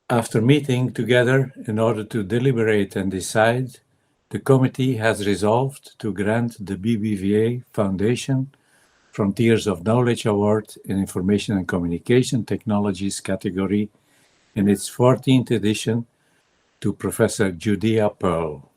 After meeting together in order to deliberate and decide, the committee has resolved to grant the BBVA Foundation Frontiers of Knowledge Award in Information and Communication Technologies category in its 14th edition to Professor Judea Pearl.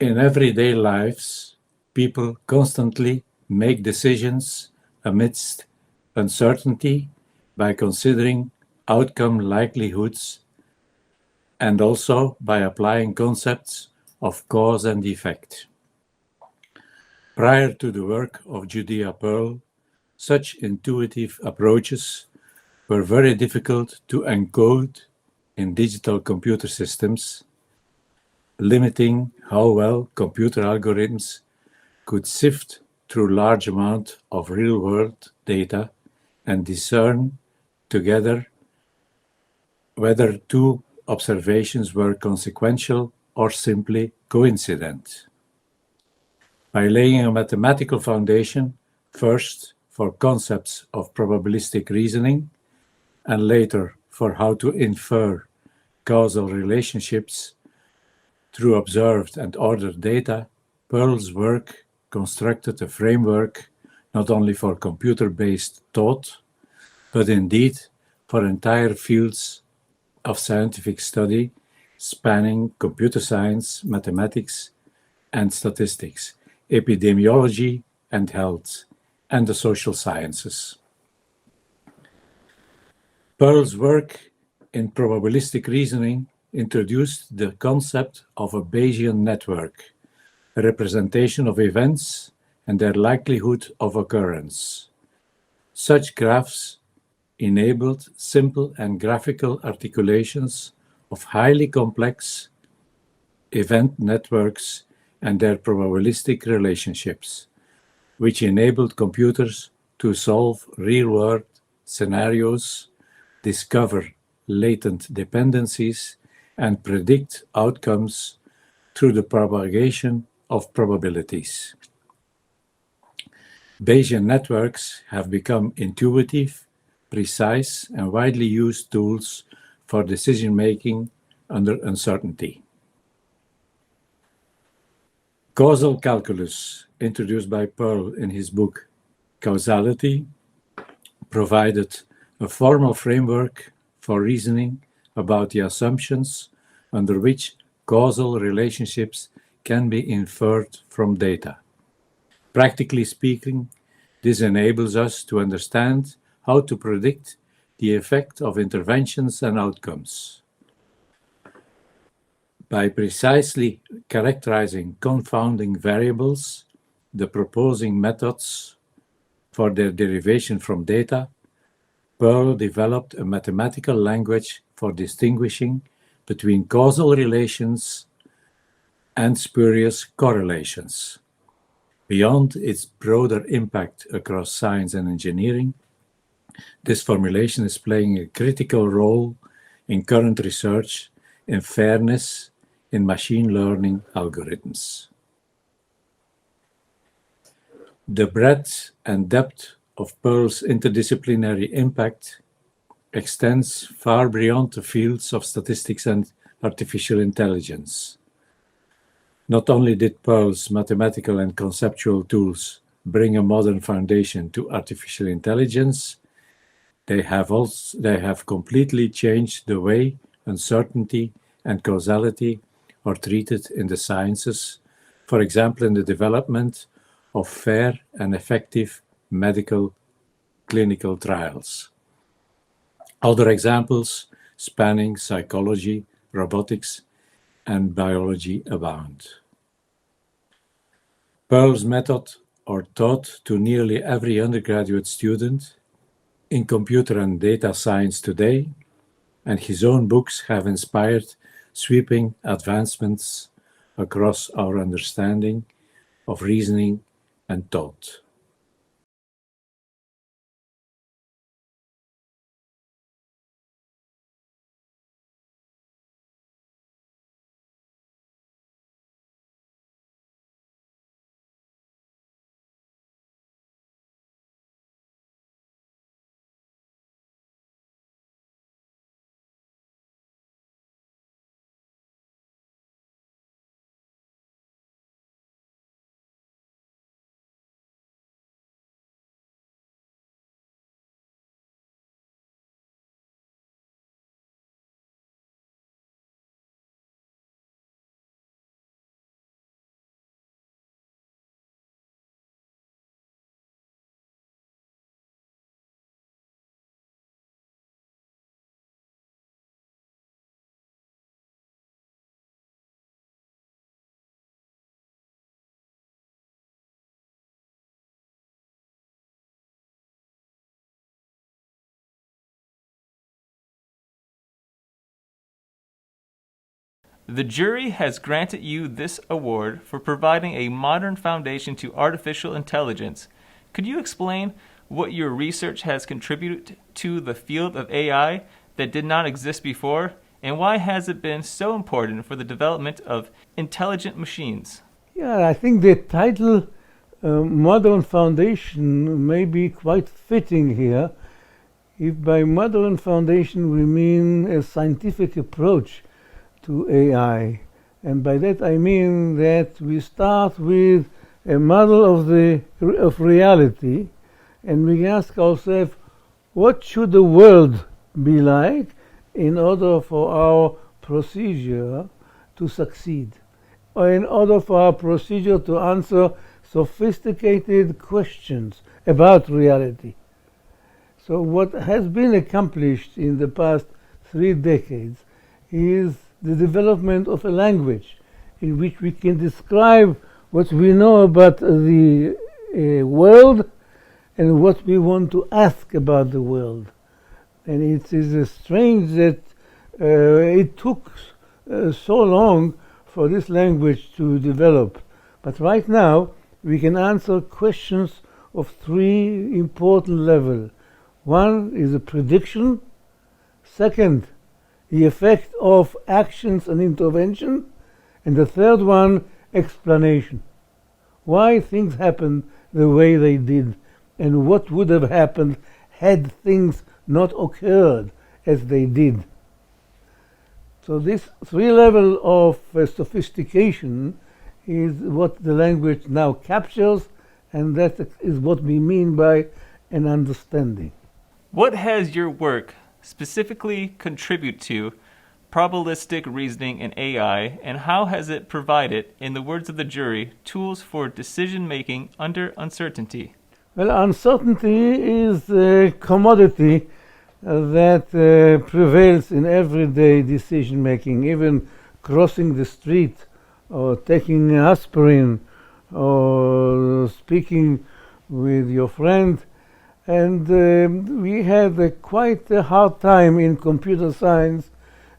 In everyday lives, people constantly make decisions amidst uncertainty by considering outcome likelihoods and also by applying concepts of cause and effect. Prior to the work of Judea Pearl, such intuitive approaches were very difficult to encode in digital computer systems, limiting how well computer algorithms could sift through large amounts of real-world data and discern together whether two observations were consequential or simply coincident. By laying a mathematical foundation, first for concepts of probabilistic reasoning, and later for how to infer causal relationships through observed and ordered data, Pearl's work constructed a framework not only for computer-based thought, but indeed for entire fields of scientific study spanning computer science, mathematics, and statistics, epidemiology and health, and the social sciences. Pearl's work in probabilistic reasoning introduced the concept of a Bayesian network, a representation of events and their likelihood of occurrence. Such graphs enabled simple and graphical articulations of highly complex event networks and their probabilistic relationships, which enabled computers to solve real-world scenarios, discover latent dependencies, and predict outcomes through the propagation of probabilities. Bayesian networks have become intuitive, precise, and widely used tools for decision-making under uncertainty. Causal calculus, introduced by Pearl in his book Causality, provided a formal framework for reasoning about the assumptions under which causal relationships can be inferred from data. Practically speaking, this enables us to understand how to predict the effect of interventions and outcomes. By precisely characterizing confounding variables, the proposing methods for their derivation from data, Pearl developed a mathematical language for distinguishing between causal relations and spurious correlations. Beyond its broader impact across science and engineering, this formulation is playing a critical role in current research in fairness in machine learning algorithms. The breadth and depth of Pearl's interdisciplinary impact extends far beyond the fields of statistics and artificial intelligence. Not only did Pearl's mathematical and conceptual tools bring a modern foundation to artificial intelligence, they have completely changed the way uncertainty and causality are treated in the sciences, for example, in the development of fair and effective medical clinical trials. Other examples spanning psychology, robotics, and biology abound. Pearl's method are taught to nearly every undergraduate student in computer and data science today, and his own books have inspired sweeping advancements across our understanding of reasoning and thought. The jury has granted you this award for providing a modern foundation to artificial intelligence. Could you explain what your research has contributed to the field of AI that did not exist before, and why has it been so important for the development of intelligent machines? Yeah, I think the title Modern Foundation may be quite fitting here. If by modern foundation we mean a scientific approach to AI, and by that I mean that we start with a model of reality, and we ask ourselves, what should the world be like in order for our procedure to succeed, or in order for our procedure to answer sophisticated questions about reality. So what has been accomplished in the past 3 decades is the development of a language in which we can describe what we know about the world and what we want to ask about the world. And it is strange that it took so long for this language to develop. But right now, we can answer questions of 3 important levels. One is a prediction. Second, the effect of actions and intervention. And the third one, explanation. Why things happened the way they did, and what would have happened had things not occurred as they did. So this 3 level of sophistication is what the language now captures, and that is what we mean by an understanding. What has your work specifically contributed to probabilistic reasoning in AI, and how has it provided, in the words of the jury, tools for decision-making under uncertainty? Well, uncertainty is a commodity that prevails in everyday decision-making, even crossing the street or taking aspirin or speaking with your friend. And we had quite a hard time in computer science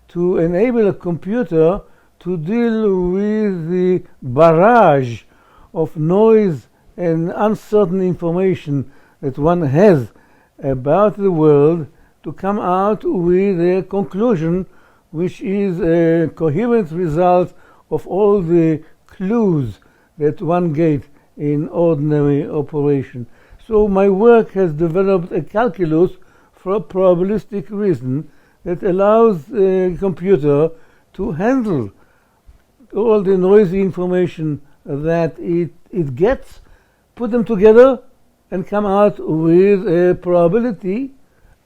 to enable a computer to deal with the barrage of noise and uncertain information that one has about the world, to come out with a conclusion which is a coherent result of all the clues that one gets in ordinary operation. So my work has developed a calculus for probabilistic reason that allows a computer to handle all the noisy information that it gets, put them together, and come out with a probability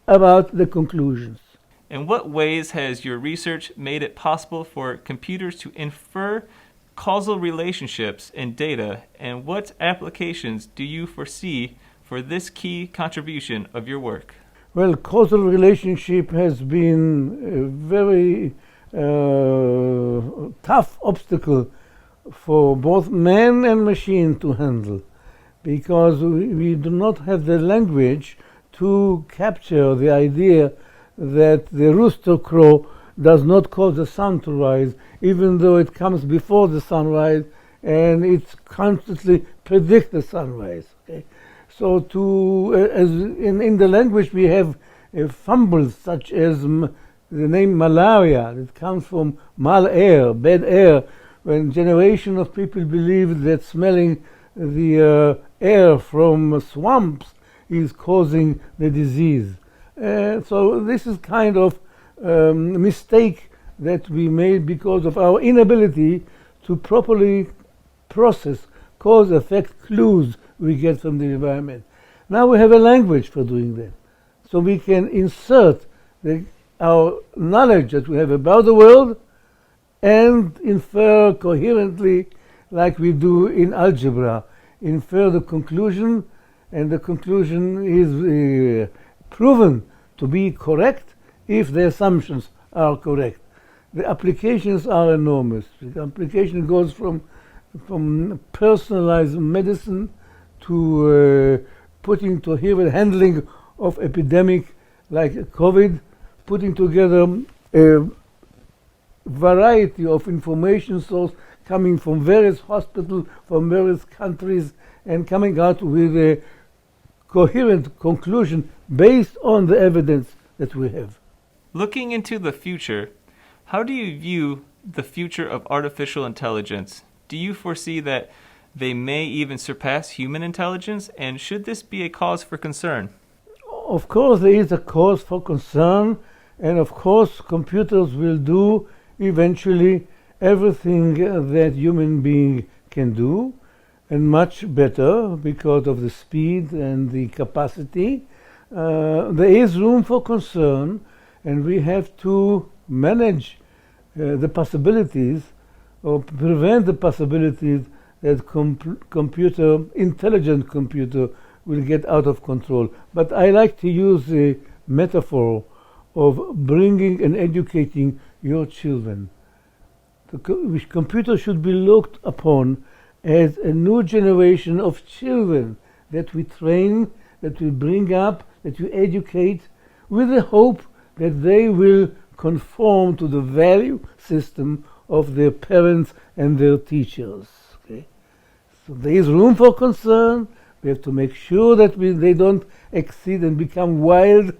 about the conclusions. In what ways has your research made it possible for computers to infer causal relationships in data, and what applications do you foresee for this key contribution of your work? Well, causal relationship has been a very tough obstacle for both man and machine to handle, because we do not have the language to capture the idea that the rooster crow does not cause the sun to rise, even though it comes before the sunrise, and it constantly predicts the sunrise. Okay? So as in the language we have fumbles such as the name malaria. It comes from mal air, bad air, when generation of people believe that smelling the air from swamps is causing the disease. So this is kind of mistake that we made because of our inability to properly process cause-effect clues we get from the environment. Now we have a language for doing that. So we can insert our knowledge that we have about the world and infer coherently, like we do in algebra, infer the conclusion, and the conclusion is proven to be correct if the assumptions are correct. The applications are enormous. The application goes from personalized medicine to putting together handling of epidemic like COVID, putting together variety of information source coming from various hospitals, from various countries, and coming out with a coherent conclusion based on the evidence that we have. Looking into the future, how do you view the future of artificial intelligence? Do you foresee that they may even surpass human intelligence, and should this be a cause for concern? Of course, there is a cause for concern, and of course, computers will do eventually everything that human being can do, and much better because of the speed and the capacity. There is room for concern, and we have to manage the possibilities or prevent the possibilities that intelligent computer will get out of control. But I like to use the metaphor of bringing and educating your children. The computer should be looked upon as a new generation of children that we train, that we bring up, that we educate, with the hope that they will conform to the value system of their parents and their teachers. Okay? So there is room for concern. We have to make sure that they don't exceed and become wild,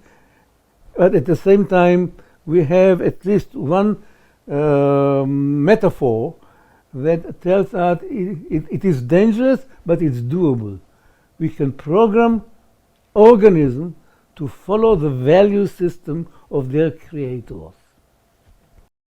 but at the same time we have at least one metaphor that tells us it is dangerous, but it's doable. We can program organisms to follow the value system of their creators.